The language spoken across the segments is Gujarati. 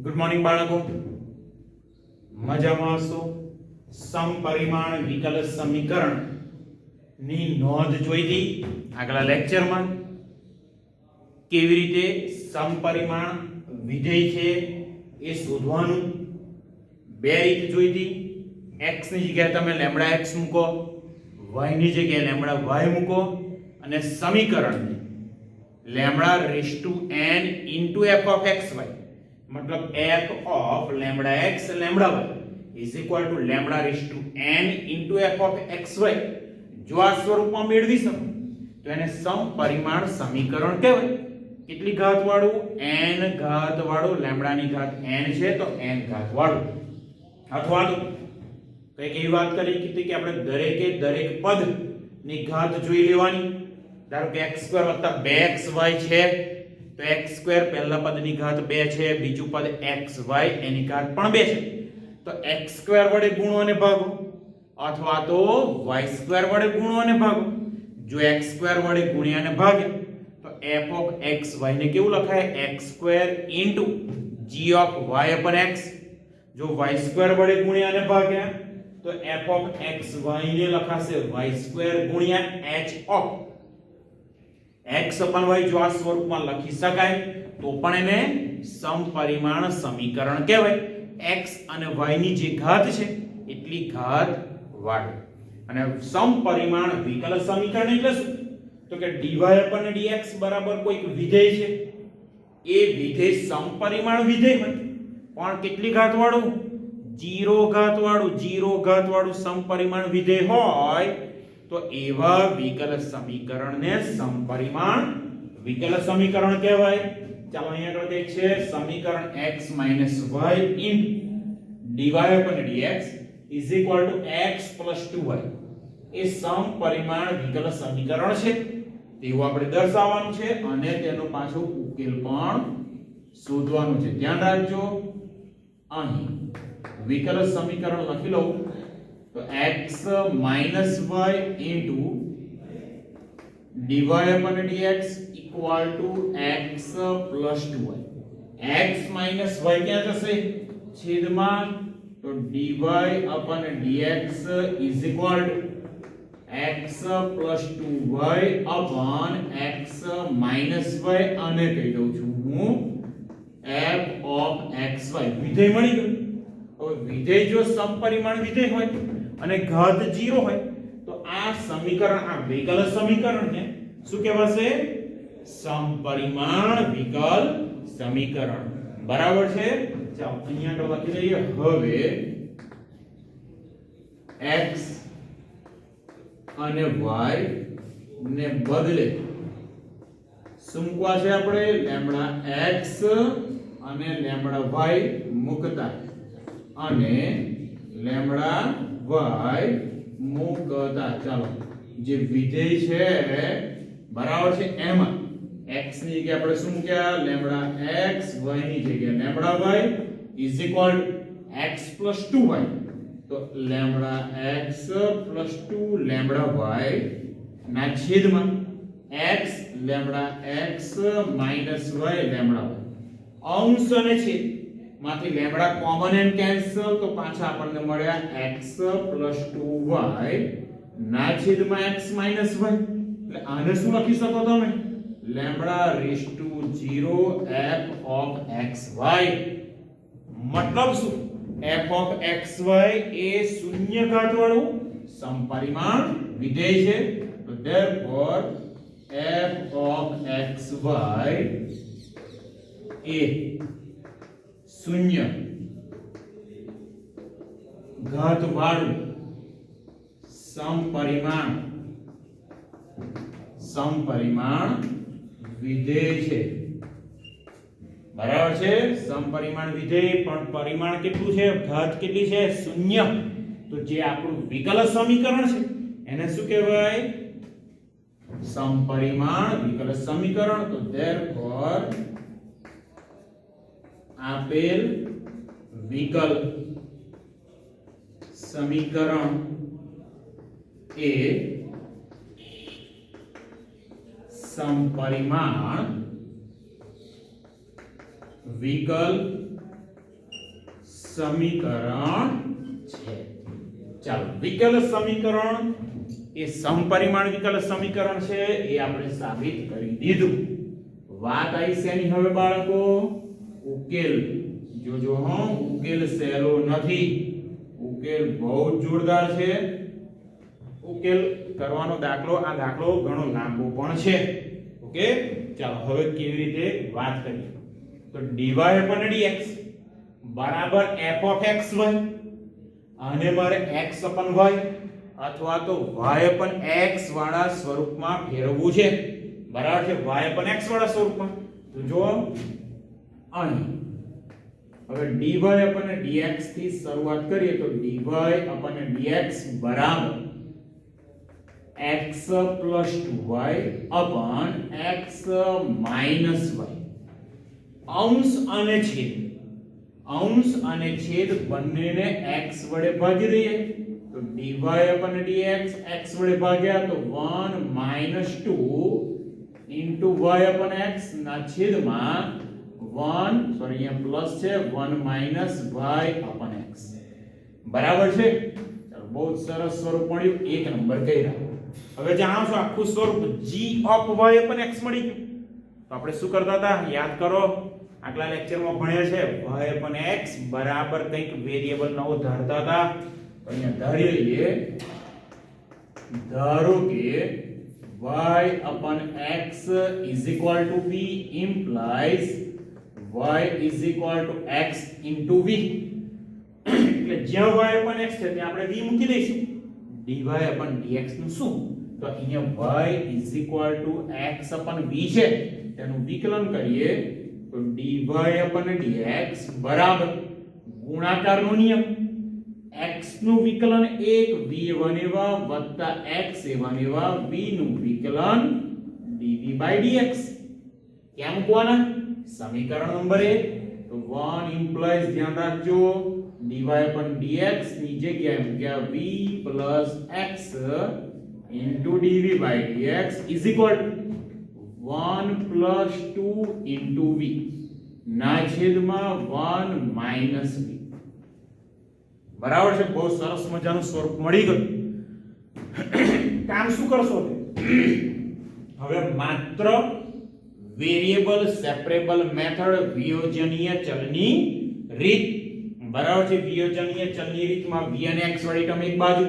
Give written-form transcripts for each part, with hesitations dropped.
ગુડ મોર્નિંગ બાળકો, મજામાં હશો? સમપરિમાણ વિકલ સમીકરણ ની નોંધ જોઈ હતી આગલા લેક્ચરમાં. કેવી રીતે સમપરિમાણ વિધેય છે એ શોધવાનું બે રીત જોઈ હતી. x ની જગ્યાએ તમે લેમ્ડા x મૂકો, y ની જગ્યાએ લેમ્ડા y મૂકો અને સમીકરણને lambda raise to n into f of xy, मतलब f of lambda x lambda y is equal to lambda raised to n into f of xy જો આ સ્વરૂપમાં મેળવી શકો તો એને સમપરિમાણ સમીકરણ કહેવાય. કેટલી ઘાત વાળું? n ઘાત વાળું. લેમ્ડા ની ઘાત n છે તો n ઘાત વાળું. અથવા તો કઈક એવી વાત કરી હતી કે આપણે દરેક પદ ની ઘાત જોઈ લેવાની. ધારો કે x2 + 2xy છે તો x2 પહેલા પદની ઘાત 2 છે, બીજું પદ xy એની ઘાત પણ 2 છે, તો x2 વડે ગુણો અને ભાગો, અથવા તો y2 વડે ગુણો અને ભાગો. જો x2 વડે ગુણ્યા અને ભાગ્યા તો f of xy ને કેવું લખાય? x2 g of y/x. જો y2 વડે ગુણ્યા અને ભાગ્યા તો f of xy ને લખાશે y2 ગુણ્યા h of x/y. જો આ સ્વરૂપમાં લખી શકાય તો પણ એને સમપરિમાણ સમીકરણ કહેવાય. x અને y ની જે ઘાત છે એટલી ઘાત વાળું. અને સમપરિમાણ વિકલ સમીકરણ એટલે શું? તો કે dy/dx બરાબર કોઈક વિધેય છે, એ વિધેય સમપરિમાણ વિધેય હોય પણ કેટલી ઘાત વાળું? 0 ઘાત વાળું. 0 ઘાત વાળું સમપરિમાણ વિધેય હોય તો એવા વિકલ સમીકરણને સમપરિમાણ વિકલ સમીકરણ કહેવાય. ચાલો અહીંયા આગળ કઈ છે? સમીકરણ x - y dy/dx is equal to x + 2y એ સમપરિમાણ વિકલ સમીકરણ છે તેવું આપણે દર્શાવવાનું છે અને તેનો પાછો ઉકેલ પણ શોધવાનું છે. ધ્યાન રાખજો, અહીં વિકલ સમીકરણ લખી લઉં તો x - y into dy/dx equal to x plus 2y. x minus y ક્યાં જશે? છેદમાં. તો dy/dx is equal to x plus 2y upon x minus y અને કહી દઉં છું હું f of xy. વિધેય મળી ગયું. હવે વિધેય જો સમપરિમાણ વિધેય હોય અને ઘાત 0 હોય તો આ સમીકરણ, આ વિકલ સમીકરણને શું કહેવાશે? સમપરિમાણ વિકલ સમીકરણ. બરાબર છે? ચાલો અહીંયા આગળ લખી લઈએ. હવે x અને y ને બદલે શું મૂકવા છે આપણે? લેમ્ડા x અને લેમ્ડા y મૂકતા અને લેમ્ડા y મૂકતા. ચાલો જે વિધેય છે બરાબર છે એમાં x ની જગ્યાએ આપણે શું મૂક્યા? Lambda x. y ની જગ્યાએ lambda y is equal to x plus 2y. તો lambda x plus 2 lambda y ના છેદમાં x lambda x minus y lambda y. અંશ અને છેદ માંથી લેમ્ડા કોમન એન્ડ કેન્સલ તો પાછા આપણને મળ્યા x plus 2y ના છેદમાં x minus y. એટલે આને શું લખી શકો તમે? Lambda raise to 0 f of xy. મતલબ શું? f of xy એ શૂન્ય ઘાત વાળું સમપરિમાણ વિધેય છે. તો therefore f of xy એ શૂન્ય ઘાત વાળું સમપરિમાણ વિધેય છે. બરાબર છે? સમપરિમાણ વિધેય પણ પરિમાણ કેટલું છે? ઘાત કેટલી છે? શૂન્ય. તો જે આપણું વિકલ સમીકરણ છે એને શું કહેવાય? સમપરિમાણ વિકલ સમીકરણ. તો therefore આપેલ વિકલ સમીકરણ એ સમપરિમાણ વિકલ સમીકરણ છે. ચાલો વિકલ સમીકરણ એ સમપરિમાણ વિકલ સમીકરણ છે એ આપણે સાબિત કરી દીધું. વાત આવી શેની હવે બાળકો? ઉકેલ. જોજો હા, ઉકેલ સહેલો નથી, ઉકેલ બહુ જોરદાર છે. ઉકેલ કરવાનો દાખલો, આ દાખલો ઘણો લાંબો પણ છે. ઓકે, ચાલો હવે કેવી રીતે વાત કરીએ. તો dy upon dx બરાબર f of xy, અને મારે x upon y અથવા તો y upon x વાળા સ્વરૂપમાં ફેરવવું છે. બરાબર છે, y upon x વાળા સ્વરૂપમાં. તો જો અહીં હવે dy upon dx થી શરૂઆત કરીએ તો dy upon dx બરાબર x plus 2y upon x minus y. અંશ અને છેદ, અંશ અને છેદ બંનેને x વડે ભાગી દઈએ તો dy upon dx x વડે ભાગ્યા તો 1 minus 2 into y upon x ના છેદમાં 1 સોરી અહીંયા પ્લસ છે 1 minus y upon x. બરાબર છે. ચાલો બહુ સરસ સ્વરૂપ મળ્યું, એક નંબર કર્યા. હવે જાણો છો આખું સ્વરૂપ g of y upon x મળી ગયું. તો આપણે શું કરતા હતા યાદ કરો, આગલા લેક્ચરમાં ભણ્યા છે y upon x બરાબર કંઈક વેરીએબલ નવો ધારતા હતા. તો અહીંયા ધારી લઈએ, ધારો કે y upon x is equal to v implies y is equal to x into v. એટલે જ્યાં y upon x છે ત્યાં આપણે v મૂકી દઈશું. dy upon dx નું શું? તો અહીંયા y is equal to x upon v છે, તેનું વિકલન કરીએ તો dy upon dx બરાબર ગુણાકારનો નિયમ, x નું વિકલન 1 v1 એવા વત્તા x એવા એવા v નું વિકલન dv by dx. ક્યાં મૂકવાના? સમીકરણ નંબર 1. તો 1 implies ધ્યાન રાખજો dy upon dx ની જગ્યાએ મૂક્યા v plus x into dv by dx is equal to 1 plus 2 into v ના છેદમાં 1 minus v. બરાબર છે, બહુ સરસ મજાનું સ્વરૂપ મળી ગયું. કામ શું કરશો? હવે માત્ર વેરિયેબલ સેપરેબલ મેથડ વિયોજનીય ચલની રીત. બરાબર છે, વિયોજનીય ચલની રીતમાં v અને x વાળી ટર્મ એક બાજુ,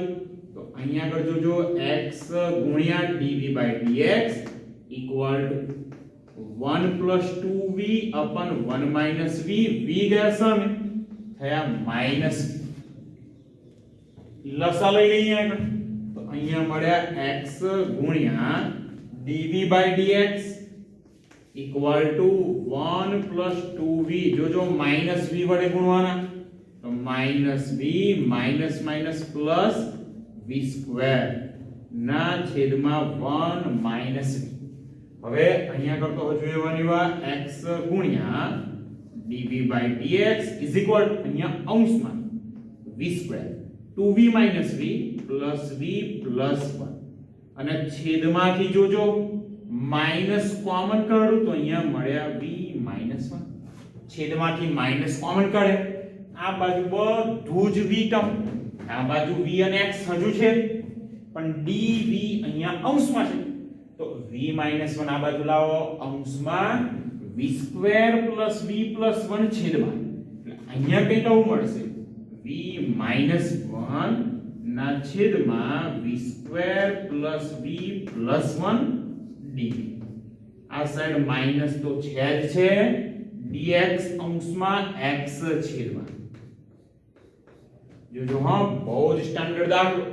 તો અહીંયા આગળ જોજો x ગુણ્યા dv by dx equal to 1 plus 2v upon 1 minus v. v ગયા સામે થયા minus v. લસા લઈ લઈએ આગળ, તો અહીંયા મળ્યા x ગુણ્યા dv by dx equal to 1 plus 2v. જોજો minus v વડે ગુણવાના તો minus v minus minus plus v square ના છેદમાં 1 minus v. હવે અહીંયા કરતો હજુ એવા x ગુણ્યા dv by dx is equal to અહીંયા અંશમાં v square 2v minus v plus v plus 1 અને છેદમાંથી જોજો માઈનસ કોમન કાઢું તો અહીંયા મળ્યા v minus 1. છેદમાંથી માઈનસ કોમન કાઢે, આ બાજુ બધું જ v ટર્મ, આ બાજુ v અને x હજુ છે પણ dv અહીંયા અંશમાં છે તો v minus 1 આ બાજુ લાવો અંશમાં v square plus v plus 1 છેદમાં, એટલે અહીંયા કંઈક આવું મળશે v minus 1 ના છેદમાં v square plus v plus 1 dv. આ સાઈડ માઈનસ તો છે જ છે, dx અંશમાં x છેદમાં. જોજો હા, બહુ જ સ્ટાન્ડર્ડ દાખલો.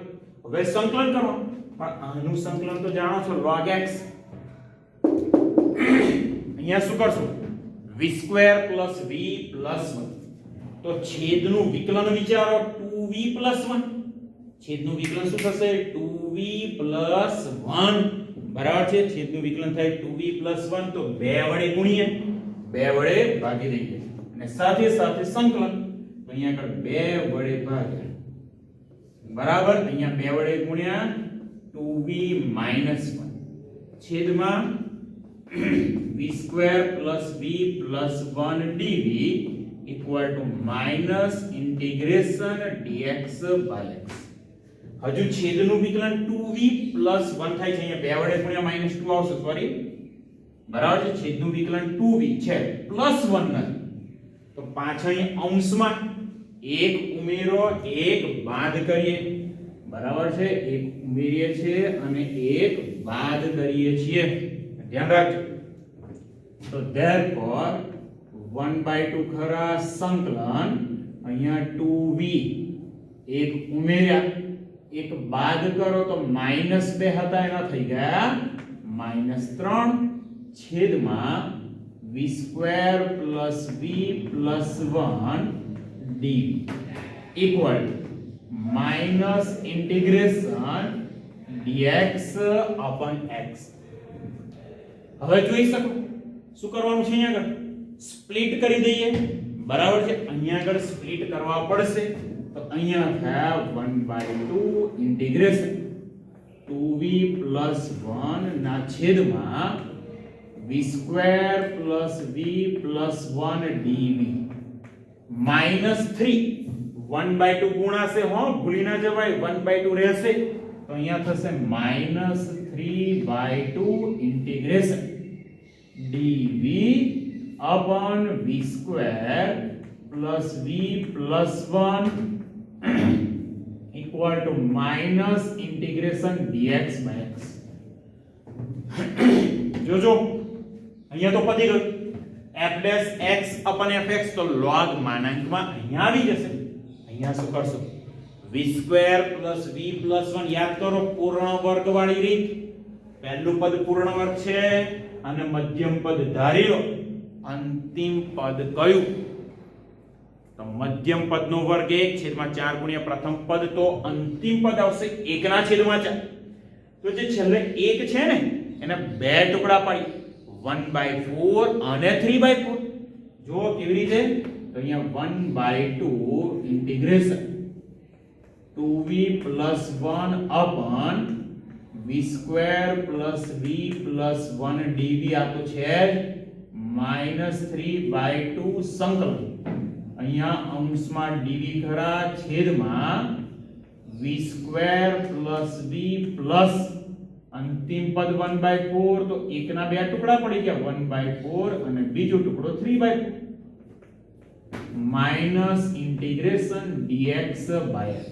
હવે સંકલન કરો, પણ આનું સંકલન તો જાણો છો log x. અહીંયા શું કરશું? v square plus v plus 1. તો છેદનું વિકલન વિચારો 2v plus 1. છેદનું વિકલન શું થશે? 2v plus 1. બરાબર છે, છેદનું વિકલન થાય 2v plus 1 તો 2 વડે ગુણીએ, 2 વડે ભાગી દઈએ અને સાથે સાથે સંકલન તો અહીંયા આગળ 2 વડે ભાગ્યા. બરાબર, અહીંયા 2 વડે ગુણ્યા 2v minus 1 છેદમાં v square plus v plus 1 dv equal to minus integration dx by x. હજુ છેદનું વિકલન 2v પ્લસ 1 થાય છે. અહીંયા 2 વડે ગુણ્યા માઈનસ 2 આવશે. સોરી, બરાબર છે. છેદનું વિકલન 2v છે પ્લસ 1 નથી. તો પાછળ અહીં અંશમાં એક ઉમેરો, એક બાદ કરીએ. બરાબર છે. એક ઉમેરીએ છીએ અને એક બાદ કરીએ છીએ. ધ્યાન રાખજો. તો therefore 1/2 ખરા સંકલન અહીંયા 2v એક ઉમેર્યા, એક બાદ કરો તો -2 હતા એના થઈ ગયા -3 છેદમાં v² + v + 1 dv equal minus integration dx upon x. હવે જોઈ શકો શું કરવાનું છે? અહીંયા આગળ સ્પ્લિટ કરી દઈએ. બરાબર છે. અહીંયા આગળ સ્પ્લિટ કરવા પડશે. તો અહીંયા થયા 1/2 ઇન્ટિગ્રેશન 2v + 1 ના છેદમાં v² + v + 1 dv -3 1/2 ગુણાશે. હો, ભૂલી ના જવાય. 1/2 રહેશે તો અહીંયા થશે -3/2 integration dv upon v² + v + 1 equal to minus integration dx by x. જોજો અહીંયા તો પતી ગયું. f dash x upon fx તો log માનાંકમાં અહીંયા આવી જશે. અહીંયા શું કરશો? v² + v + 1 યાદ કરો, પૂર્ણ વર્ગ વાળી રીત. પહેલું પદ પૂર્ણ વર્ગ છે અને મધ્યમ પદ ધારી લો. અંતિમ પદ કયું? તો મધ્યમ પદનો વર્ગ 1 છેદમાં 4 ગુણ્યા પ્રથમ પદ, તો અંતિમ પદ આવશે 1 ના છેદમાં 4. તો જે છેલ્લે 1 છે ને એને બે ટુકડા પાડી 1/4 અને 3/4. જો કેવી રીતે? તો અહીંયા 1/2 integration 2v + 1 upon v² + v + 1 dv આ તો છે -3/2 સંકલન. અહીંયા અંશમાં dv ખરા છેદમાં v² + v પ્લસ અંતિમ પદ 1/4. તો એકના બે ટુકડા પડી ગયા 1/4 અને બીજો ટુકડો 3/4 minus integration dx by x.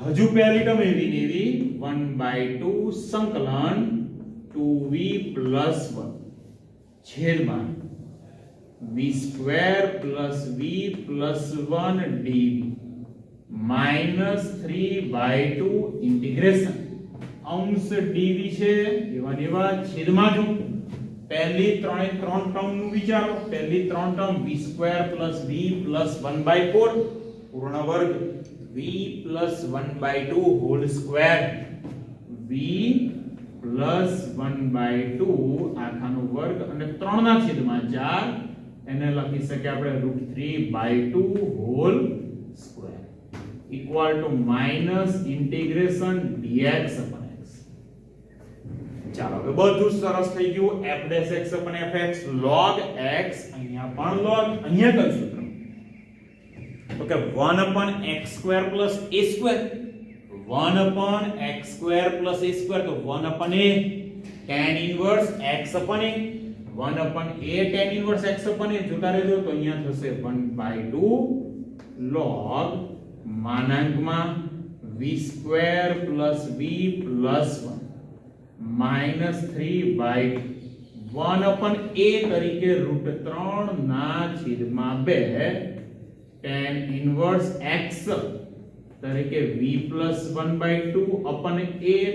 હજુ પહેલી ટર્મ એવી ને એવી 1/2 સંકલન 2v + 1 છેદમાં v² + v + 1 dv -3/2 ઇન્ટિગ્રેશન અંશ dv છે એવા એવા છેદમાં જો પહેલી ત્રણ ટર્મનું વિચારો. પહેલી ત્રણ ટર્મ v² + v + 1/4 પૂર્ણ વર્ગ v + 1/2 હોલ સ્ક્વેર v + 1/2 આખાનો વર્ગ અને 3 ના છેદમાં 4 એને લખી શકીએ આપણે √3/2 whole square equal to minus integration dx upon x. ચાલો હવે બધું સરસ થઈ ગયું. f dash x upon fx log x અહીંયા પણ log અહીંયા કયું સૂત્ર? તો કે 1/x² + a². 1/x² + a². તો 1/a tan inverse x upon a 1/a tan inverse x upon a જોતા રહેજો. તો અહીંયા થશે 1/2 log માનાંકમાં v² + v + 1 -3/2 1/a તરીકે √3 ના છેદમાં 2 tan inverse x તરીકે v + 1/2 upon a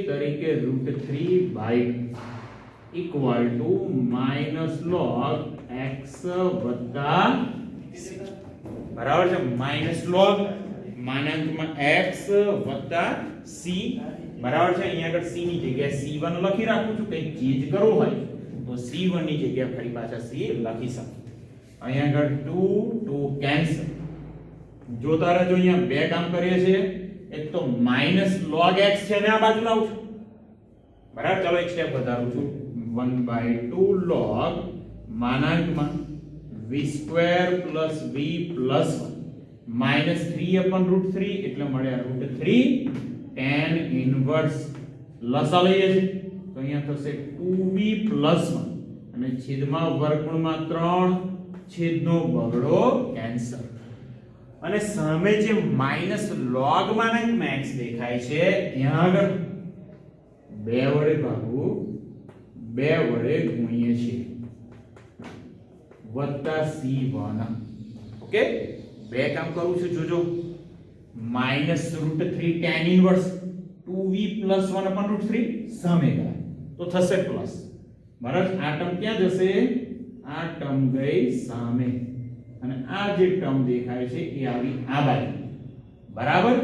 તરીકે √3/2 equal to minus log x વત્તા બરાબર છે માઈનસ log માનાંકમાં x વત્તા c બરાબર છે. અહીંયા આગળ c ની જગ્યાએ c1 લખી રાખું છું. કંઈ ચેન્જ કરવું હોય તો c1 ની જગ્યાએ ફરી પાછા c લખી શકું. અહીંયા આગળ 2 કેન્સલ. જોતા રહેજો. અહીંયા બે કામ કરીએ છીએ. એક તો માઈનસ log x છે ને આ બાજુ લાવું છું. બરાબર. ચાલો એક સ્ટેપ વધારું છું. 1/2 log માનાંકમાં v² v square plus v plus 1 minus 3/√3 એટલે મળ્યા √3 tan ઇન્વર્સ લસા લઈએ છે તો અહીંયા થશે 2v પ્લસ 1 અને છેદમાં વર્ગમૂળમાં 3 છેદનો બગડો કેન્સલ અને સામે જે માઈનસ log માનાંક x દેખાય છે ત્યાં આગળ 2 વડે ભાગવું 2 વડે ગુણીએ છીએ વત્તા c1 ઓકે બે કામ કરું છું જોજો -√3 tan ઇન્વર્સ 2v + 1/√3 સામે ગયા તો થશે પ્લસ બરાબર આ ટર્મ ક્યાં જશે આ ટર્મ ગઈ સામે અને આ જે ટર્મ દેખાય છે એ આવી આ બાજુ બરાબર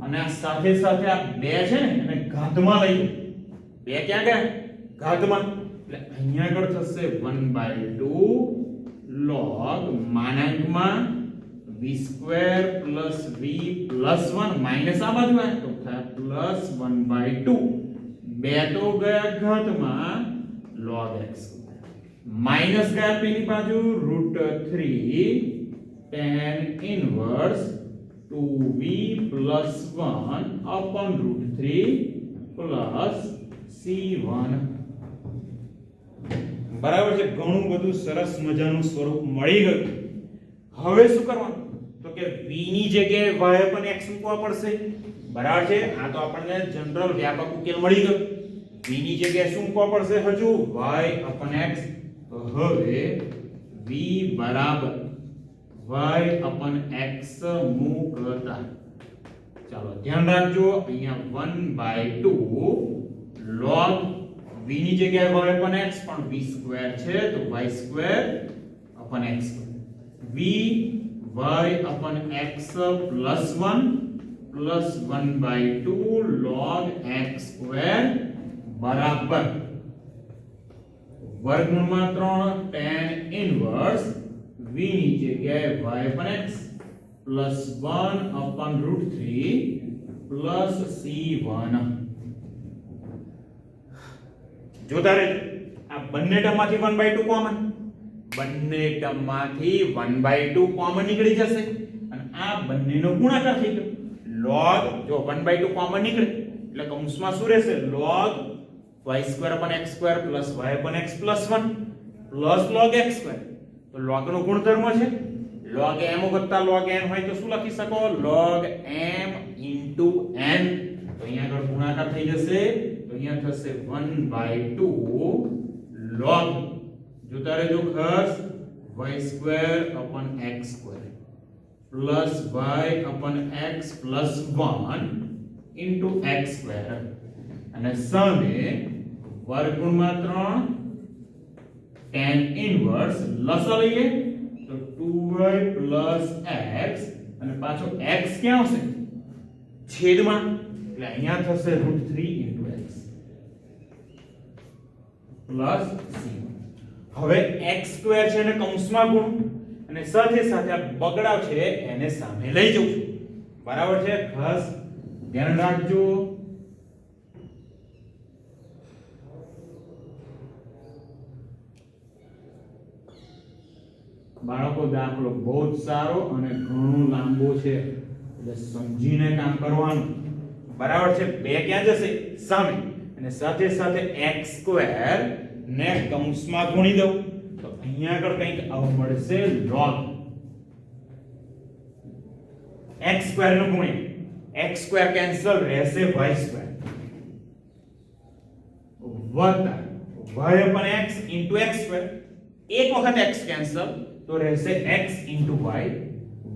અને આ સાથે સાથે આ 2 છે ને એને ઘાતમાં લઈ 2 ક્યાં ગયા ઘાતમાં એટલે અહીંયા આગળ થશે 1/2 log માનાંકમાં v² + v + 1 માઈનસ આ બાજુ આવે તો થાય +1/2 2 તો ગયા ઘાતમાં log x માઈનસ ગયા પેલી બાજુ √3 tan inverse 2v + 1/√3 plus c1 બરાબર છે ઘણું બધું સરસ મજાનું સ્વરૂપ મળી ગયું હવે શું કરવાનું તો કે v ની જગ્યાએ y પણ x મૂકવા પડશે બરાબર છે આ તો આપણને જનરલ વ્યાપક ઉકેલ મળી ગયો v ની જગ્યાએ શું મૂકવા પડશે હજુ y/x તો હવે v બરાબર y/x મૂકતા ચાલો ધ્યાન રાખજો અહીંયા 1/2 log v ની જગ્યાએ y/x પણ v² છે તો y²/x v y/x + 1 + 1/2 log x² બરાબર વર્ગમૂળમાં 3 tan ઇન્વર્સ v ની જગ્યાએ y/x + 1/√3 plus c1 જોતા રહેજો આ બંને ટર્મમાંથી 1/2 કોમન બંને ટર્મમાંથી 1/2 કોમન નીકળી જશે અને આ બંનેનો ગુણાકાર થઈ ગયો log જો 1/2 કોમન નીકળે એટલે કૌંસમાં શું રહેશે log y²/x² + y/x + 1 plus log x² તો log નો ગુણધર્મ છે log m વત્તા log n હોય તો શું લખી શકો log m * n તો અહીંયા આગળ ગુણાકાર થઈ જશે તો અહીંયા થશે 1/2 log જોતા રહેજો ખાસ y²/x² plus y/x + 1 into x² અને સામે વર્ગમૂળમાં 3 tan ઇન્વર્સ લસા લઈએ તો 2y + x અને પાછો x ક્યાં આવશે છેદમાં એટલે અહીંયા થશે √3 into x plus c હવે x² છે એને કૌંસમાં ગુણ અને સાથે સાથે આ બગડાવ છે એને સામે લઈ જવું બરાબર છે ખાસ ધ્યાન રાખજો બાળકો દાખલો બહુ જ સારો અને ઘણો લાંબો છે એટલે સમજીને કામ કરવાનું બરાબર છે બે ક્યાં જશે સામે અને સાથે સાથે x² ને કૌંસમાં ગુણી દઉં તો અહીંયા આગળ કંઈક આવું મળશે log x² નો ગુણ્યા x² કેન્સલ રહેશે y² વત્તા y/x into x² એક વખત x કેન્સલ તો રહેશે x into y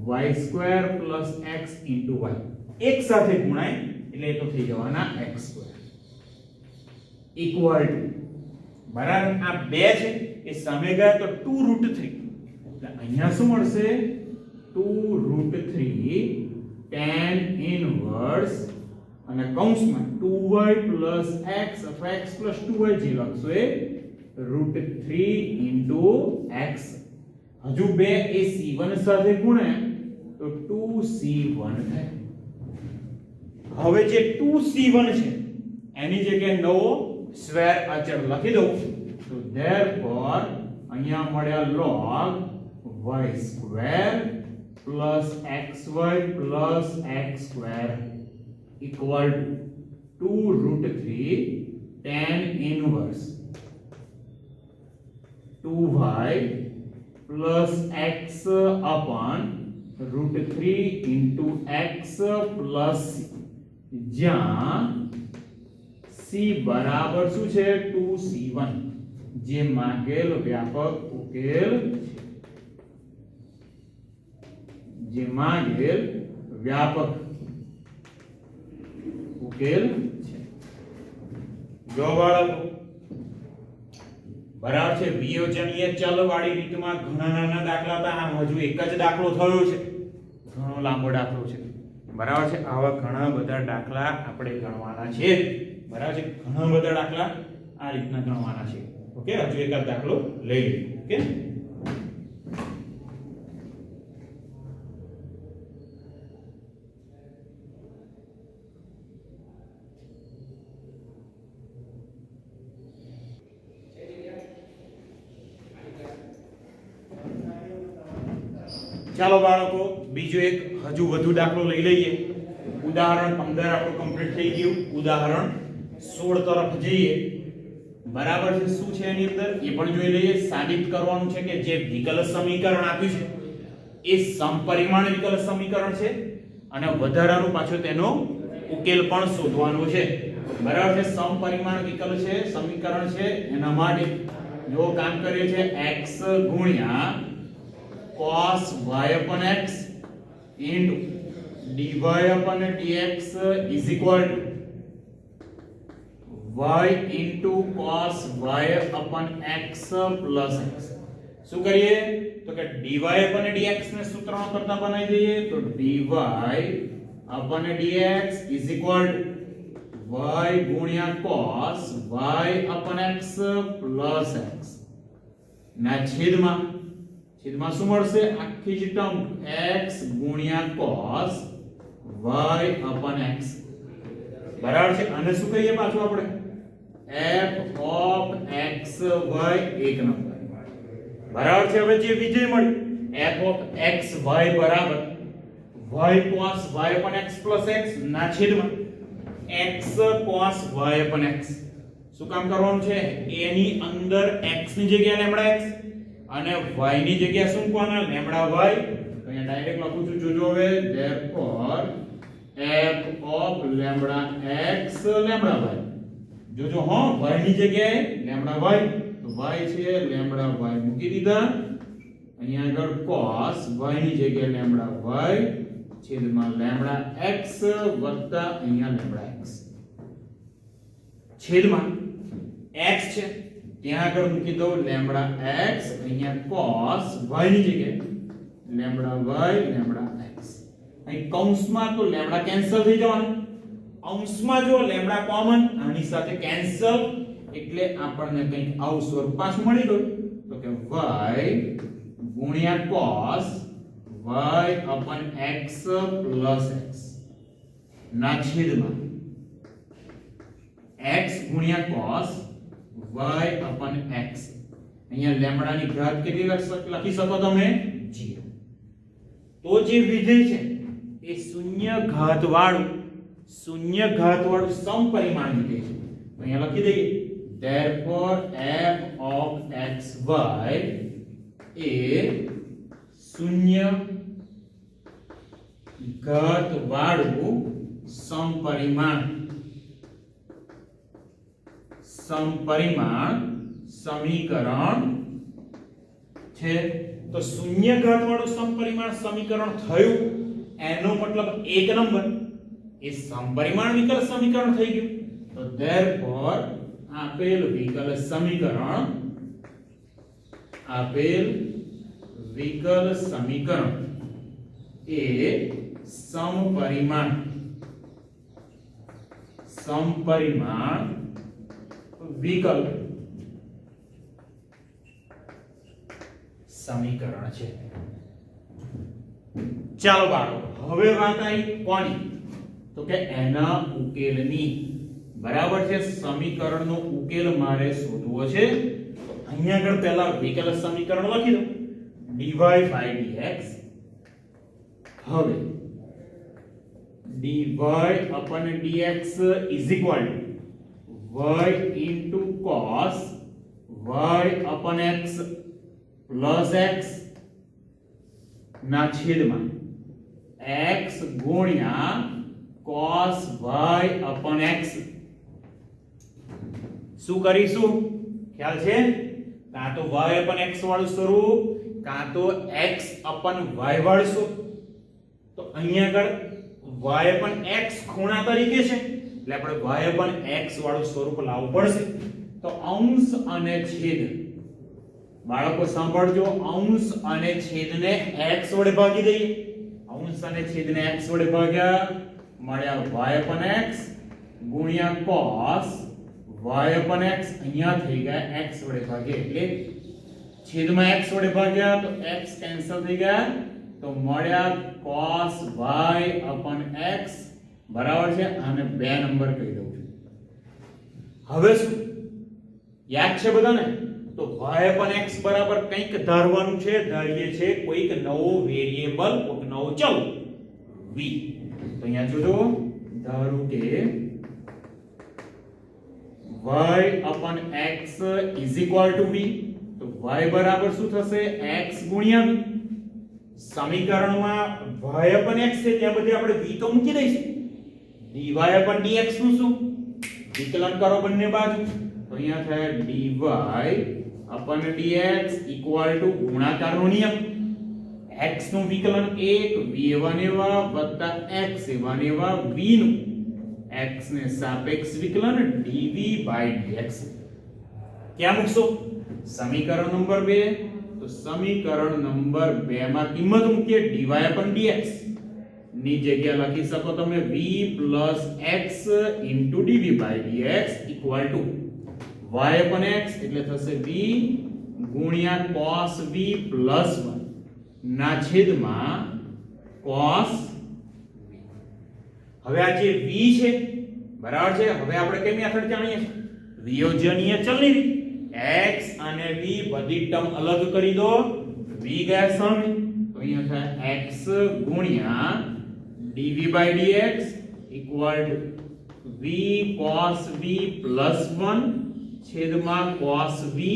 y² plus x into y એક સાથે ગુણાય એટલે એ તો થઈ જવાના x² ઇક્વલ ટુ બરાબર આ બે છે એ સામે ગયા તો 2√3 એટલે અહીંયા શું મળશે 2√3 tan ઇન્વર્સ અને કૌંસમાં 2y plus x અથવા x plus 2y જે લખશો એ √3 into x હજુ બે એ c1 સાથે ગુણે તો 2c1 થાય હવે જે 2c1 છે એની જગ્યાએ નવો સ્ક્વેર અચળ લખી દઉં તો therefore અહીંયા મળ્યા log y square plus xy plus x square equal to 2√3 tan inverse 2y plus x upon √3 into x plus જ્યાં c બરાબર શું છે 2c1 જે માંગેલ વ્યાપક ઉકેલ જે માંગેલ વ્યાપક ઉકેલ છે જો બાળકો બરાબર છે વિયોજનીય ચલ વાળી રીતમાં ઘણા નાના દાખલા હતા આમ હજુ એક જ દાખલો થયો છે ઘણો લાંબો દાખલો છે બરાબર છે આવા ઘણા બધા દાખલા આપણે ગણવાના છે બરાબર છે ઘણા બધા દાખલા આ રીતના ગણવાના છે ઓકે હજુ એક જ દાખલો લઈ લઈએ ઓકે ચાલો બાળકો બીજો એક હજુ વધુ દાખલો લઈ લઈએ ઉદાહરણ 15 આપણું કમ્પ્લીટ થઈ ગયું ઉદાહરણ 16 તરફ જઈએ બરાબર છે શું છે એની અંદર એ પણ જોઈ લઈએ સાબિત કરવાનું છે કે જે વિકલ સમીકરણ આપ્યું છે એ સમપરિમાણ વિકલ સમીકરણ છે અને વધારાનું પાછું તેનો ઉકેલ પણ શોધવાનો છે બરાબર છે સમપરિમાણ વિકલ છે સમીકરણ છે એના માટે જો કામ કરીએ છે x ગુણ્યા cos y upon x into dy upon dx is equal to y into cos y upon x plus x શું કરીએ તો કે dy upon dx ને સૂત્રનો કરતા બનાવી દઈએ તો dy upon dx is equal to y ગુણ્યા cos y upon x plus x ના છેદમાં શું મળશે આખી જ ટર્મ x ગુણ્યા cos y upon x બરાબર છે અને શું કહીએ પાછું આપણે f of x y એક નંબર બરાબર છે હવે જે વિધેય મળ્યું f of x y બરાબર y cos y upon x plus x ના છેદમાં x cos y upon x શું કામ કરવાનું છે એની અંદર x ની જગ્યાએ લેમ્ડા x અને y ની જગ્યાએ શું મૂકવાના લેમ્ડા y તો અહીંયા ડાયરેક્ટ લખું છું જોજો હવે therefore f of lambda x lambda y જોજો હો y ની જગ્યાએ લેમ્ડા y તો y છે લેમ્ડા y મૂકી દીધા અહીંયા આગળ cos y ની જગ્યાએ લેમ્ડા y છેદમાં લેમ્ડા x વત્તા અહીંયા લેમ્ડા x છેદમાં x છે ત્યાં આગળ મૂકી દો લેમ્ડા x અહીંયા cos y ની જગ્યાએ લેમ્ડા y લેમ્ડા x અહીં કૌંસમાં તો લેમ્ડા કેન્સલ થઈ જવાનું અંશમાં જો લેમ્ડા કોમન આની સાથે કેન્સલ એટલે આપણને કંઈક આવું સ્વરૂપ પાછું મળી ગયું તો કે y ગુણ્યા cos y upon x plus x ના છેદમાં x ગુણ્યા cos y upon x અહીંયા લેમ્ડા ની ઘાત કેટલી લખી શકો તમે 0 તો જે વિધેય છે એ શૂન્ય ઘાત વાળું સમપરિમાણ વિધેય છે તો અહીંયા લખી દઈએ therefore f of x y એ શૂન્ય ઘાત વાળું સમપરિમાણ સમીકરણ છે તો શૂન્ય ઘાત વાળું સમપરિમાણ સમીકરણ થયું એનો મતલબ એક નંબર એ સમપરિમાણ વિકલ સમીકરણ થઈ ગયું તો therefore આપેલ વિકલ સમીકરણ એ સમપરિમાણ વિકલ સમીકરણ છે ચાલો બાળકો હવે વાત આવી કોની તો કે એના ઉકેલની બરાબર છે સમીકરણનો ઉકેલ મારે શોધવો છે અહીંયા આગળ પહેલા વિકલ સમીકરણ લખી દો dy by dx. હવે dy upon dx is equal to y into cos y upon x plus x ના છેદમાં x ગુણ્યા cos y upon x. શું કરીશું ખ્યાલ છે? કાં તો y upon x વાળું સ્વરૂપ કાં તો x upon y વાળું સ્વરૂપ. તો અહીંયા આગળ y upon x ખૂણા તરીકે છે એટલે આપણે y upon x વાળું સ્વરૂપ લાવવું પડશે. તો અંશ અને છેદ બાળકો સાંભળજો, અંશ અને છેદને x વડે ભાગી દઈએ. અંશ અને છેદને x વડે ભાગ્યા મળ્યા y upon x ગુણ્યા cos y upon x. અહીંયા થઈ ગયા x વડે ભાગ્યા એટલે છેદમાં x વડે ભાગ્યા તો x કેન્સલ થઈ ગયા તો મળ્યા cos y upon x બરાબર છે. આને 2 નંબર કહી દઉં છું. હવે શું યાદ છે બધાને? તો y upon x બરાબર કંઈક ધારવાનું છે. ધારીએ છે કોઈક નવો વેરીએબલ, કોઈક નવો ચલ v. તો અહીંયા જોજો, ધારો કે y upon x is equal to v. તો y બરાબર શું થશે? x ગુણ્યા v. સમીકરણમાં y upon x છે ત્યાં બધે આપણે v તો મૂકી દઈશું. dy upon dx નું શું? વિકલન કરો બંને બાજુ. તો અહીંયા થાય dy upon dx equal to ગુણાકારનો નિયમ. x નું વિકલન 1 v એવા ને એવા વત્તા x એવા ને એવા v નું x ને સાપેક્ષ વિકલન dv by dx. ક્યાં મૂકશો? સમીકરણ નંબર 2. તો સમીકરણ નંબર 2 માં કિંમત મૂકીએ dy upon dx ની જગ્યા લખી શકો તમે v plus x into dv by dx equal to y upon x એટલે થશે v ગુણ્યા cos v plus 1 ના છેદમાં cos v. હવે આ જે v છે બરાબર છે. હવે આપણે કઈ મેથડ જાણીએ છીએ? વિયોજનીય ચલની રીત. x અને v બધી ટર્મ અલગ કરી દો. v ગયા સામે તો અહીંયા થાય x ગુણ્યા dv by dx equal to v cos v plus 1 છેદમાં cos v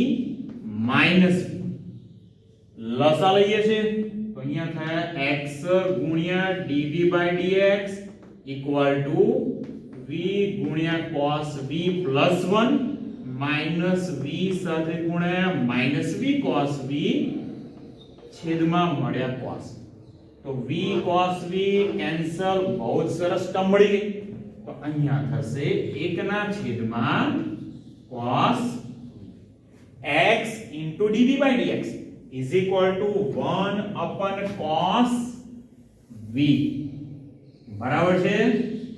minus v. લસા લઈએ છે તો અહીંયા થાય x ગુણ્યા dv by dx equal to v ગુણ્યા cos v plus 1 minus v સાથે ગુણ્યા minus v cos v છેદમાં મળ્યા cos. તો v cos v કેન્સલ, બહુ જ સરસ ટર્મ મળી ગઈ. તો અહીંયા થશે 1 ના છેદમાં cos x into dv by dx is equal to 1 upon cos v. બરાબર છે.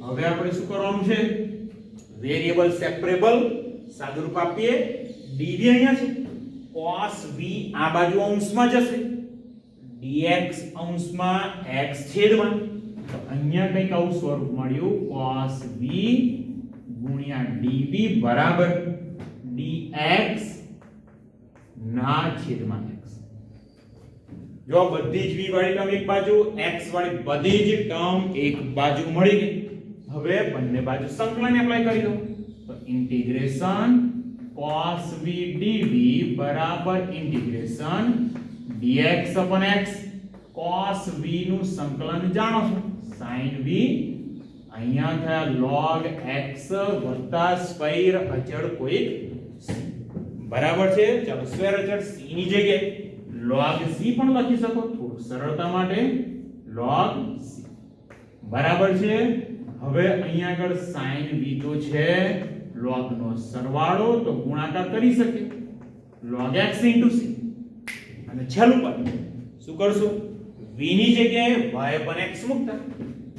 હવે આપણે શું કરવાનું છે? વેરીએબલ સેપરેબલ સાદુરૂપ આપીએ. dv અહીંયા છે, cos v આ બાજુ અંશમાં જશે, dx અંશમાં x છેદમાં. તો અહીંયા કંઈક આવું સ્વરૂપ મળ્યું cos v ગુણ્યા dv બરાબર dx ના છેદમાં x. જો બધી જ v વાળી ટર્મ એક બાજુ, x વાળી બધી જ ટર્મ એક બાજુ મળી ગઈ. હવે બંને બાજુ સંકલન એપ્લાય કરી દો. તો ઇન્ટિગ્રેશન cos v dv બરાબર integration dx upon x. cos v નું સંકલન જાણો છો, sin v અહીંયા થયા log x વત્તા સ્ક્વેર અચળ કોઈક c. બરાબર છે. ચાલો સ્ક્વેર અચળ c ની જગ્યાએ log c પણ લખી શકો, થોડું સરળતા માટે log c. બરાબર છે. હવે અહીંયા આગળ sin v તો છે, log નો સરવાળો તો ગુણાકાર કરી શકે log x into c. અને છેલ્લું પદ શું કરશો? v ની જગ્યાએ y upon x મૂકતા.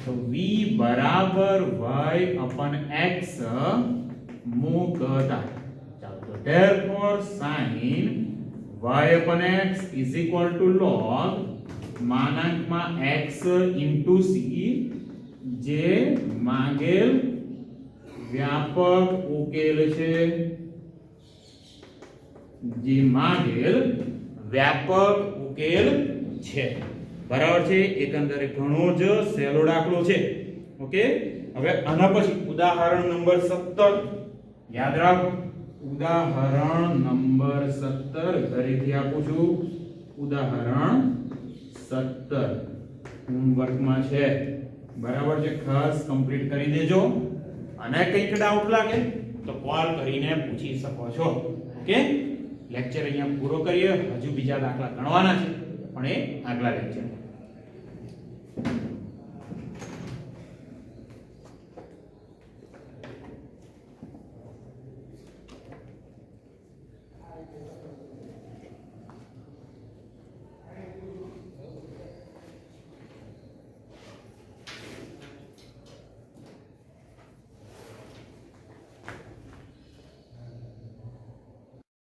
તો v બરાબર y upon x મૂકતા. ચાલો તો therefore sin y upon x is equal to log માનાંકમાં x into c જે માંગેલ વ્યાપક ઉકેલ છે, જે માંગેલ વ્યાપક ઉકેલ છે. બરાબર છે. એકંદરે ઘણો જ સહેલો દાખલો છે. ઓકે. હવે આના પછી ઉદાહરણ નંબર 17 યાદ રાખો. ઉદાહરણ નંબર 17 ફરીથી આપું છું. ઉદાહરણ 17 હોમવર્કમાં છે. બરાબર છે. ખાસ કમ્પ્લીટ કરી દેજો. અને કંઈક ડાઉટ લાગે તો કોલ કરીને પૂછી શકો છો. ઓકે. લેક્ચર અહીંયા પૂરો કરીએ. હજુ બીજા દાખલા ગણવાના છે પણ એ આગલા લેક્ચરમાં.